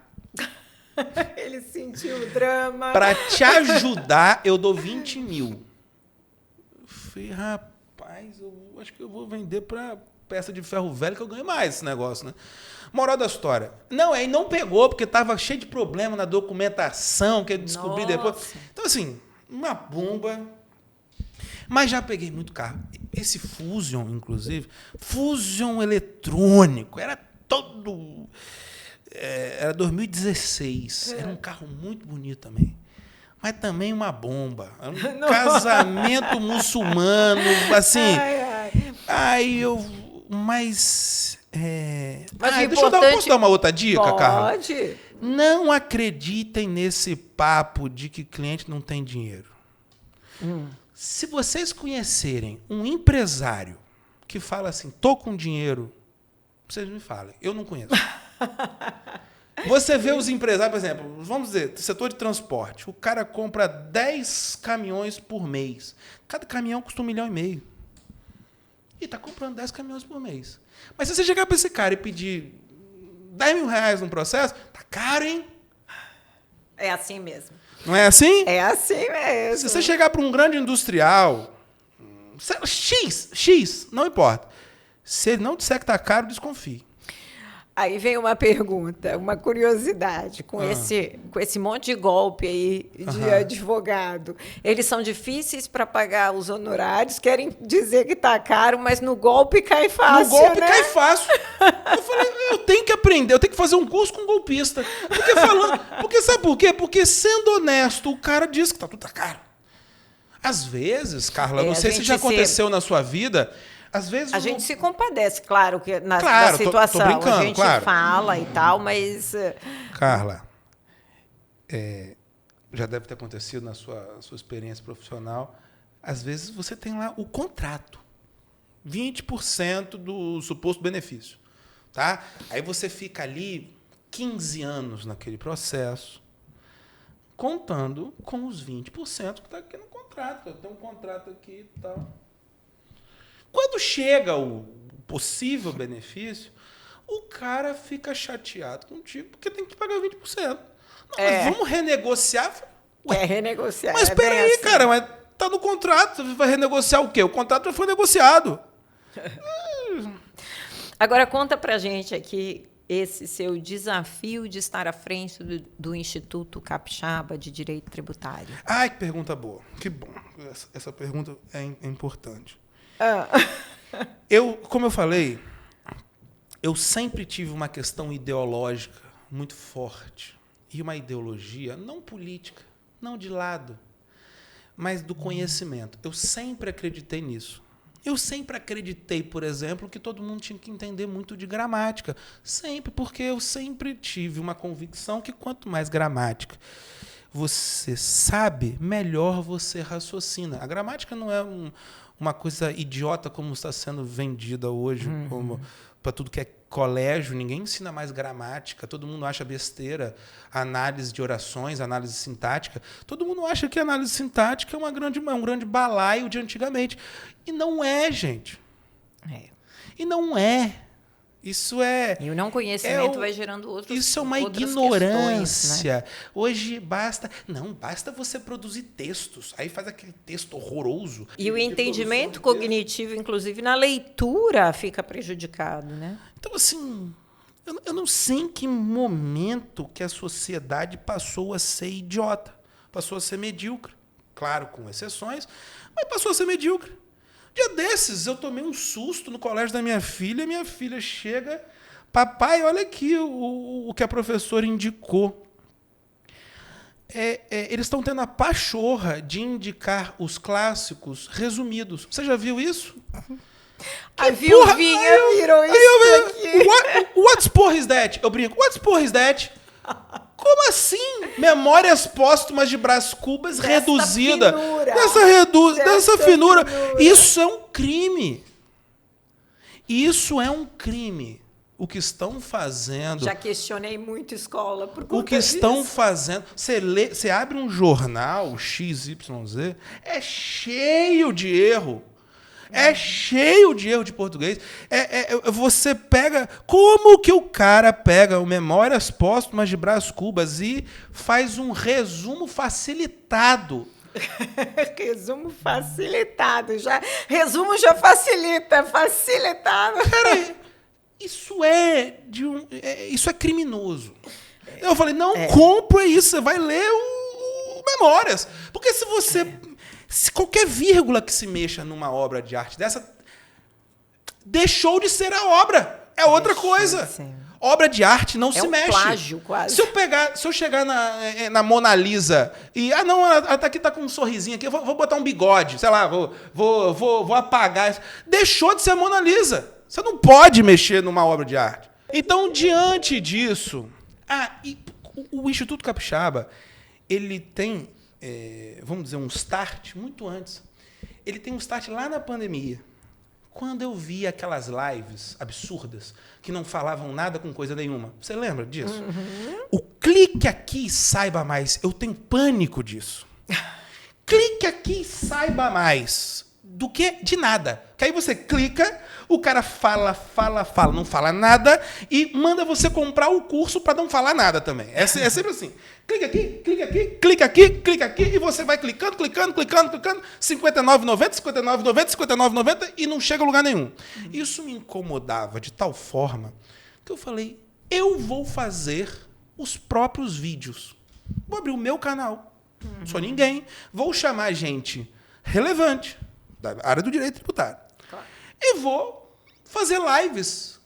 Ele sentiu o drama. Para te ajudar, eu dou 20 mil. Eu falei, rapaz, eu acho que eu vou vender para peça de ferro velho que eu ganho mais esse negócio, né? Moral da história. Não, aí não pegou, porque estava cheio de problema na documentação, que eu descobri depois. Então, assim, uma bomba. Mas já peguei muito carro. Esse Fusion, inclusive, Fusion eletrônico, era todo... Era 2016. Era um carro muito bonito também. Mas também uma bomba. Era um casamento muçulmano, assim. Aí eu... Mas posso dar uma outra dica, Carla? Pode. Não acreditem nesse papo de que cliente não tem dinheiro. Se vocês conhecerem um empresário que fala assim, tô com dinheiro, vocês me falem. Eu não conheço. Você vê os empresários, por exemplo, vamos dizer, setor de transporte. O cara compra 10 caminhões por mês. Cada caminhão custa R$1,5 milhão. E está comprando 10 caminhões por mês. Mas se você chegar para esse cara e pedir R$10 mil num processo, tá caro, hein? É assim mesmo. Não é assim? É assim mesmo. Se você chegar para um grande industrial, X, não importa. Se ele não disser que tá caro, desconfie. Aí vem uma pergunta, uma curiosidade, com esse monte de golpe aí de advogado. Eles são difíceis para pagar os honorários, querem dizer que está caro, mas no golpe cai fácil. No golpe, né? cai fácil. Eu falei, eu tenho que aprender, eu tenho que fazer um curso com golpista. Porque sabe por quê? Porque, sendo honesto, o cara diz que tudo tá caro. Às vezes, Carla, não sei se já aconteceu na sua vida... Às vezes a gente se compadece, claro, que na situação. Tô brincando, a gente fala e tal, mas... Carla, já deve ter acontecido na sua experiência profissional. Às vezes você tem lá o contrato. 20% do suposto benefício. Tá? Aí você fica ali 15 anos naquele processo, contando com os 20% que está aqui no contrato. Eu tenho um contrato aqui e tal. Quando chega o possível benefício, o cara fica chateado contigo porque tem que pagar 20%. Não, mas vamos renegociar? Renegociar. Mas espera aí, assim. Cara, mas tá no contrato. Você vai renegociar o quê? O contrato já foi negociado. Agora, conta pra gente aqui esse seu desafio de estar à frente do Instituto Capixaba de Direito Tributário. Ai, que pergunta boa. Que bom. Essa pergunta é importante. Como eu falei, eu sempre tive uma questão ideológica muito forte. E uma ideologia não política, não de lado, mas do conhecimento. Eu sempre acreditei nisso. Eu sempre acreditei, por exemplo, que todo mundo tinha que entender muito de gramática. Sempre, porque eu sempre tive uma convicção que quanto mais gramática você sabe, melhor você raciocina. A gramática não é uma coisa idiota como está sendo vendida hoje, como para tudo que é colégio, ninguém ensina mais gramática, todo mundo acha besteira, análise de orações, análise sintática, todo mundo acha que a análise sintática é um grande balaio de antigamente. E não é, gente. E não é. Isso é... E o não conhecimento vai gerando outros. Isso é uma ignorância. Né? Hoje basta você produzir textos. Aí faz aquele texto horroroso. E o entendimento cognitivo, inclusive, na leitura, fica prejudicado, né? Então, assim, eu não sei em que momento que a sociedade passou a ser idiota. Passou a ser medíocre. Claro, com exceções, mas passou a ser medíocre. Dia desses, eu tomei um susto no colégio da minha filha chega, papai, olha aqui o que a professora indicou. Eles estão tendo a pachorra de indicar os clássicos resumidos. Você já viu isso? A Vilvinha virou isso aqui. What's porra is that? Eu brinco. What's porra is that? Como assim? Memórias póstumas de Brás Cubas reduzida. Dessa finura. Isso é um crime. Isso é um crime. O que estão fazendo... Já questionei muito escola por conta O que estão fazendo... Você abre um jornal, XYZ, é cheio de erro. É cheio de erro de português. Você pega... Como que o cara pega o Memórias Póstumas de Brás Cubas e faz um resumo facilitado? Resumo facilitado. Resumo já facilita. Facilitado. Peraí. Isso é criminoso. Eu falei, não compra isso, você vai ler o Memórias. Porque se qualquer vírgula que se mexa numa obra de arte dessa, deixou de ser a obra. É outra coisa. Obra de arte não se mexe. É um plágio, quase. Se eu chegar na Mona Lisa e... não, ela tá com um sorrisinho aqui, eu vou botar um bigode, sei lá, vou apagar. Deixou de ser a Mona Lisa. Você não pode mexer numa obra de arte. Então, diante disso... E o Instituto Capixaba, ele tem, vamos dizer, um start muito antes. Ele tem um start lá na pandemia. Quando eu vi aquelas lives absurdas, que não falavam nada com coisa nenhuma. Você lembra disso? Uhum. O clique aqui e saiba mais. Eu tenho pânico disso. Clique aqui e saiba mais. Do que? De nada. Que aí você clica, o cara fala, não fala nada e manda você comprar o curso para não falar nada também. É sempre assim. Clica aqui, clica aqui, clica aqui, clica aqui e você vai clicando, R$59,90, R$59,90 e não chega a lugar nenhum. Isso me incomodava de tal forma que eu falei, eu vou fazer os próprios vídeos. Vou abrir o meu canal. Não sou ninguém. Vou chamar gente relevante da área do direito tributário. Claro. E vou fazer lives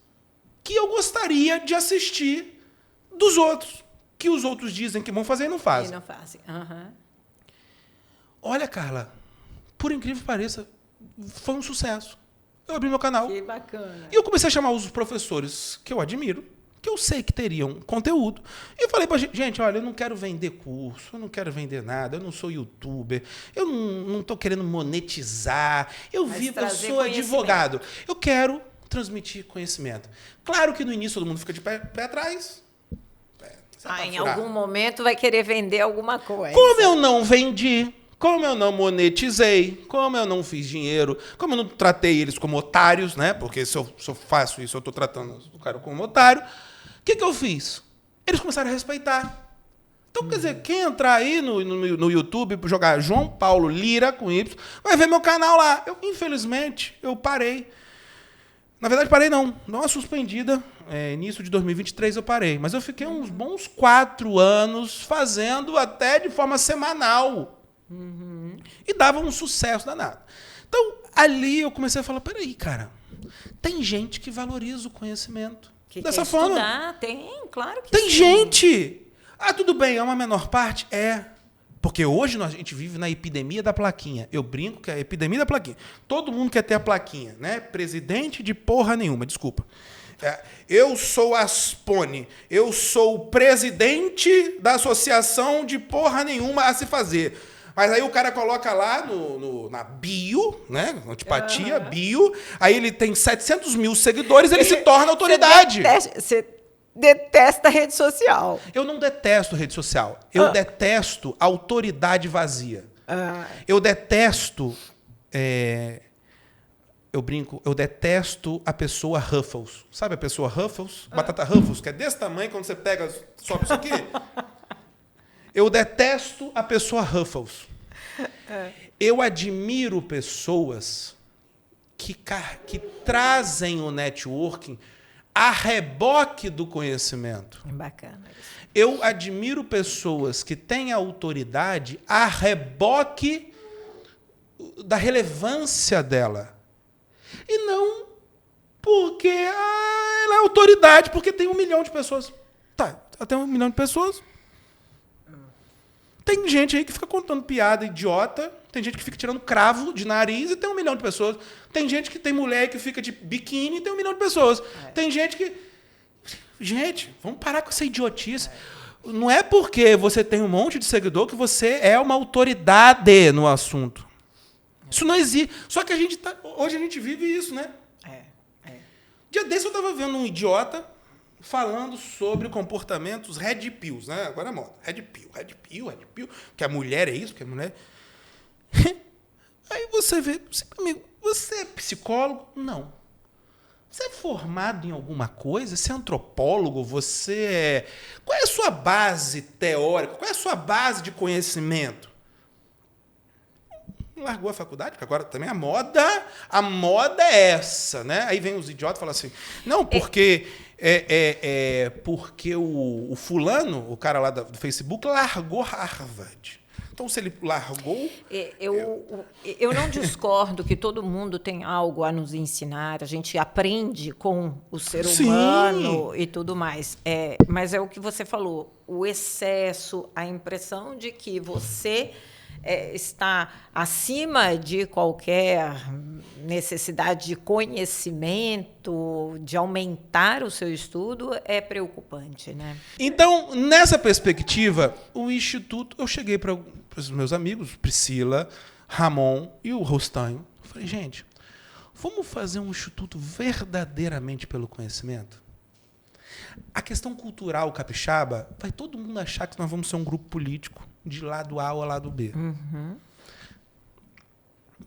que eu gostaria de assistir dos outros. Que os outros dizem que vão fazer e não fazem. E não fazem. Uhum. Olha, Carla, por incrível que pareça, foi um sucesso. Eu abri meu canal. Que bacana. E eu comecei a chamar os professores que eu admiro, que eu sei que teriam conteúdo. E eu falei pra gente, olha, eu não quero vender curso, eu não quero vender nada, eu não sou youtuber, eu não estou querendo monetizar, eu sou advogado. Eu quero transmitir conhecimento. Claro que no início todo mundo fica de pé atrás. Em algum momento vai querer vender alguma coisa. Como eu não vendi, como eu não monetizei, como eu não fiz dinheiro, como eu não tratei eles como otários, né? Porque se eu faço isso, eu estou tratando o cara como otário. O que eu fiz? Eles começaram a respeitar. Então, quer dizer, quem entrar aí no YouTube, jogar João Paulo Lira com Y, vai ver meu canal lá. Infelizmente, eu parei. Na verdade, parei não. Deu uma suspendida. Início de 2023 eu parei. Mas eu fiquei uns bons 4 anos fazendo até de forma semanal. Uhum. E dava um sucesso danado. Então, ali eu comecei a falar, peraí, cara, tem gente que valoriza o conhecimento. Dessa forma. Estudar? Tem, claro que tem gente. Tudo bem, é uma menor parte? Porque hoje a gente vive na epidemia da plaquinha. Eu brinco que é a epidemia da plaquinha. Todo mundo quer ter a plaquinha, né? Presidente de porra nenhuma, desculpa. Eu sou Aspone, eu sou o presidente da associação de porra nenhuma a se fazer. Mas aí o cara coloca lá na bio, né? Antipatia, bio. Aí ele tem 700 mil seguidores, ele se torna autoridade. Você detesta rede social. Eu não detesto rede social. Eu detesto autoridade vazia. Eu detesto... Eu brinco, eu detesto a pessoa Ruffles. Sabe a pessoa Ruffles? Batata Ruffles, que é desse tamanho, quando você pega, sobe isso aqui. Eu detesto a pessoa Ruffles. Eu admiro pessoas que trazem o networking a reboque do conhecimento. Bacana isso. Eu admiro pessoas que têm autoridade a reboque da relevância dela. E não porque ela é autoridade, porque tem 1 milhão de pessoas. Tá, até 1 milhão de pessoas. Tem gente aí que fica contando piada idiota, tem gente que fica tirando cravo de nariz e tem 1 milhão de pessoas. Tem gente que tem mulher que fica de biquíni e tem 1 milhão de pessoas. Tem gente que... Gente, vamos parar com essa idiotice. Não é porque você tem um monte de seguidor que você é uma autoridade no assunto. Isso não existe. Só que hoje a gente vive isso, né? Dia desse eu estava vendo um idiota falando sobre comportamentos red pills, né? Agora é moda. Red pill. Que a mulher é isso, que a mulher... Aí você vê... Você é psicólogo? Não. Você é formado em alguma coisa? Você é antropólogo? Você é... Qual é a sua base teórica? Qual é a sua base de conhecimento? Largou a faculdade, porque agora também a moda é essa, né? Aí vem os idiotas e falam assim, não, porque... porque o fulano, o cara lá do Facebook, largou Harvard. Então, se ele largou... Eu não discordo que todo mundo tem algo a nos ensinar. A gente aprende com o ser humano e tudo mais. Mas é o que você falou. O excesso, a impressão de que você está acima de qualquer necessidade de conhecimento, de aumentar o seu estudo, é preocupante, né? Então, nessa perspectiva, o Instituto... Eu cheguei para os meus amigos, Priscila, Ramon e o Rostanho. Falei, gente, vamos fazer um instituto verdadeiramente pelo conhecimento? A questão cultural capixaba, vai todo mundo achar que nós vamos ser um grupo político de lado A ou lado B. Uhum.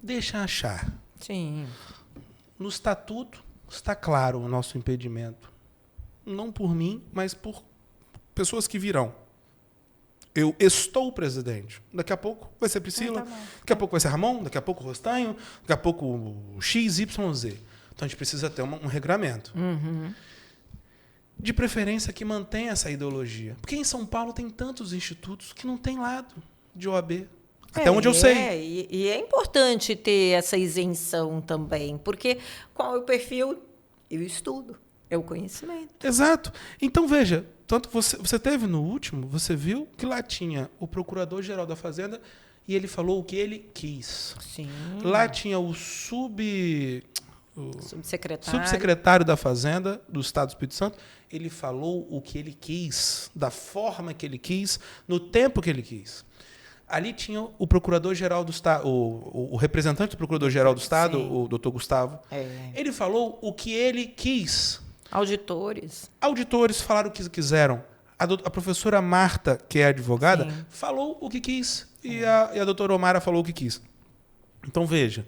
Deixa achar. Sim. No estatuto está claro o nosso impedimento. Não por mim, mas por pessoas que virão. Eu estou presidente. Daqui a pouco vai ser Priscila, daqui a pouco vai ser Ramon, daqui a pouco o Rostanho, daqui a pouco o XYZ. Então a gente precisa ter um regramento. Uhum. De preferência que mantenha essa ideologia. Porque em São Paulo tem tantos institutos que não tem lado de OAB. Até onde eu sei. E é importante ter essa isenção também, porque qual é o perfil? Eu estudo, é o conhecimento. Exato. Então, veja, tanto você teve no último, você viu que lá tinha o Procurador-Geral da Fazenda e ele falou o que ele quis. Sim. Lá tinha o subsecretário da Fazenda do Estado do Espírito Santo. Ele falou o que ele quis, da forma que ele quis, no tempo que ele quis. Ali tinha o Procurador-Geral do Estado, o representante do Procurador-Geral do Estado, sim, o doutor Gustavo. Ele falou o que ele quis. Auditores falaram o que quiseram. A professora Marta, que é advogada, sim, falou o que quis. E a doutora Omara falou o que quis. Então, veja.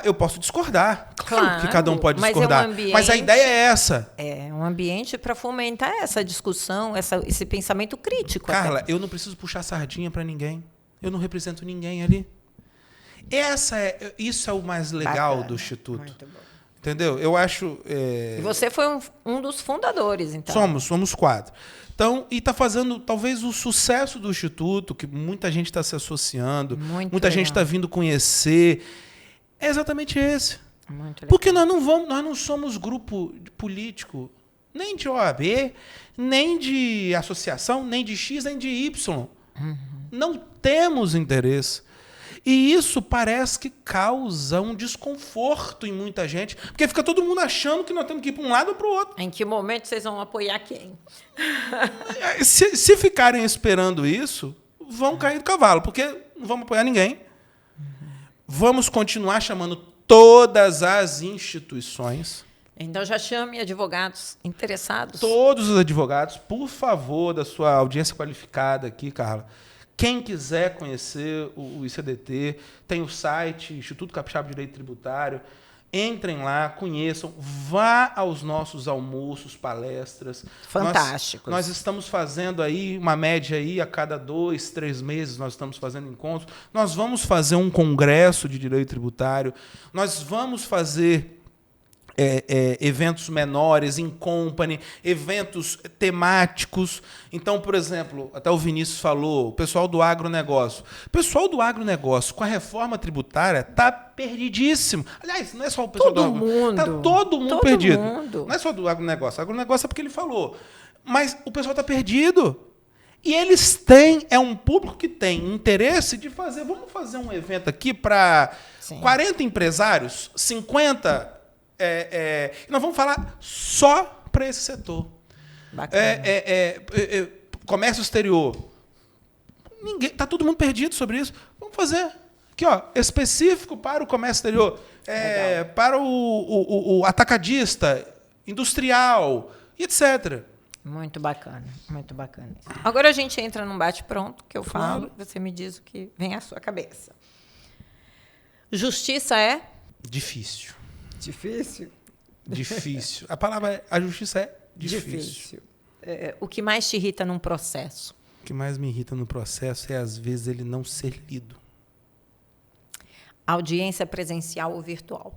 Eu posso discordar. Claro que cada um pode discordar. Mas a ideia é essa. É um ambiente para fomentar essa discussão, esse pensamento crítico. Carla, até. Eu não preciso puxar sardinha para ninguém. Eu não represento ninguém ali. Isso é o mais legal, bacana, do Instituto. Muito bom. Entendeu? Eu acho... E você foi um dos fundadores, então. Somos 4. Então, e está fazendo, talvez, o sucesso do Instituto, que muita gente está se associando, muita gente está vindo conhecer... É exatamente esse. Porque nós não somos grupo político, nem de OAB, nem de associação, nem de X, nem de Y. Uhum. Não temos interesse. E isso parece que causa um desconforto em muita gente, porque fica todo mundo achando que nós temos que ir para um lado ou para o outro. Em que momento vocês vão apoiar quem? Se ficarem esperando isso, vão cair do cavalo, porque não vamos apoiar ninguém. Vamos continuar chamando todas as instituições. Então já chame advogados interessados. Todos os advogados, por favor, da sua audiência qualificada aqui, Carla. Quem quiser conhecer o ICDT, tem o site Instituto Capixaba de Direito Tributário. Entrem lá, conheçam, vá aos nossos almoços, palestras. Fantásticos. Nós estamos fazendo aí uma média aí a cada 2, 3 meses, nós estamos fazendo encontros. Nós vamos fazer um congresso de direito tributário. Nós vamos fazer eventos menores, in company, eventos temáticos. Então, por exemplo, até o Vinícius falou, o pessoal do agronegócio. O pessoal do agronegócio, com a reforma tributária, está perdidíssimo. Aliás, não é só o pessoal do agronegócio. Está todo mundo perdido. Não é só do agronegócio. O agronegócio é porque ele falou. Mas o pessoal está perdido. E eles têm, um público que tem interesse de fazer, vamos fazer um evento aqui para 40 empresários, 50... nós vamos falar só para esse setor. Comércio exterior. Está todo mundo perdido sobre isso. Vamos fazer aqui, ó, específico para o comércio exterior, para o atacadista, industrial, etc. Muito bacana, muito bacana. Agora a gente entra num bate-pronto que eu falo, você me diz o que vem à sua cabeça. Justiça é? Difícil. Difícil? Difícil. A justiça é difícil. O que mais te irrita num processo? O que mais me irrita no processo é, às vezes, ele não ser lido. Audiência presencial ou virtual?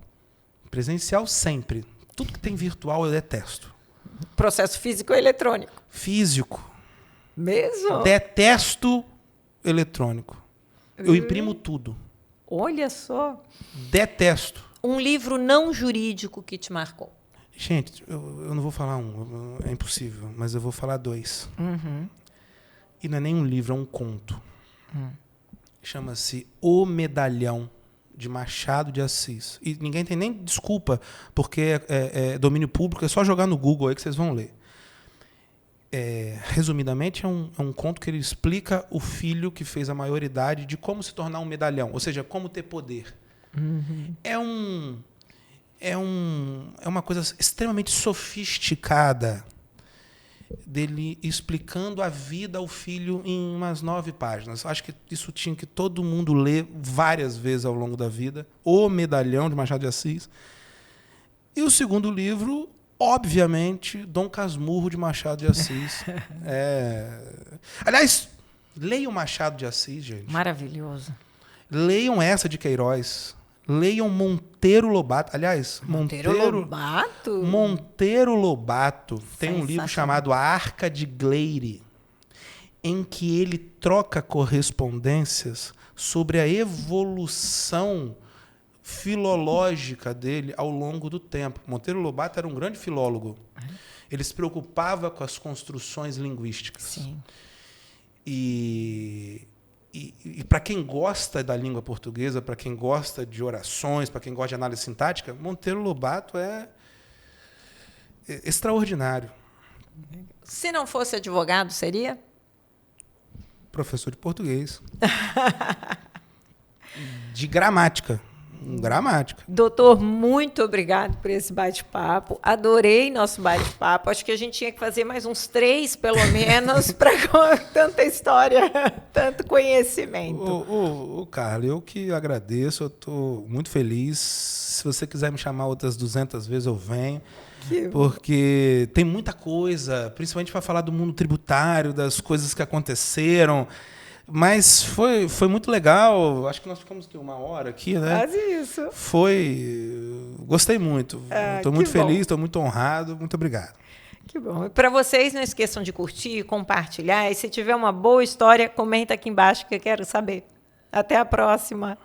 Presencial sempre. Tudo que tem virtual eu detesto. Processo físico ou eletrônico? Físico. Mesmo? Detesto eletrônico. Eu imprimo tudo. Olha só. Detesto. Um livro não jurídico que te marcou? Gente, eu não vou falar um, é impossível, mas eu vou falar 2. E não é nem um livro, é um conto. Chama-se O Medalhão, de Machado de Assis. E ninguém tem nem desculpa, porque é domínio público, é só jogar no Google aí que vocês vão ler. Resumidamente, é um conto que ele explica o filho que fez a maioridade de como se tornar um medalhão, ou seja, como ter poder. É uma coisa extremamente sofisticada dele explicando a vida ao filho em umas 9 páginas. Acho que isso tinha que todo mundo ler várias vezes ao longo da vida. O Medalhão, de Machado de Assis. E o segundo livro, obviamente, Dom Casmurro, de Machado de Assis. Aliás, leiam Machado de Assis, gente. Maravilhoso. Leiam essa de Queiroz. Leiam Monteiro Lobato. Aliás, Monteiro Lobato tem um livro chamado A Arca de Gleire, em que ele troca correspondências sobre a evolução filológica dele ao longo do tempo. Monteiro Lobato era um grande filólogo. Ele se preocupava com as construções linguísticas. Sim. E para quem gosta da língua portuguesa, para quem gosta de orações, para quem gosta de análise sintática, Monteiro Lobato é extraordinário. Se não fosse advogado, seria? Professor de português. De gramática. Gramática. Doutor, muito obrigado por esse bate-papo. Adorei nosso bate-papo. Acho que a gente tinha que fazer mais uns 3, pelo menos, para tanta história, tanto conhecimento. Carla, eu que agradeço. Eu estou muito feliz. Se você quiser me chamar outras 200 vezes, eu venho. Porque tem muita coisa, principalmente para falar do mundo tributário, das coisas que aconteceram. Mas foi muito legal. Acho que nós ficamos 1 hora aqui, né? Quase isso. Gostei muito. Estou muito feliz, estou muito honrado. Muito obrigado. Que bom. E para vocês, não esqueçam de curtir, compartilhar. E se tiver uma boa história, comenta aqui embaixo que eu quero saber. Até a próxima.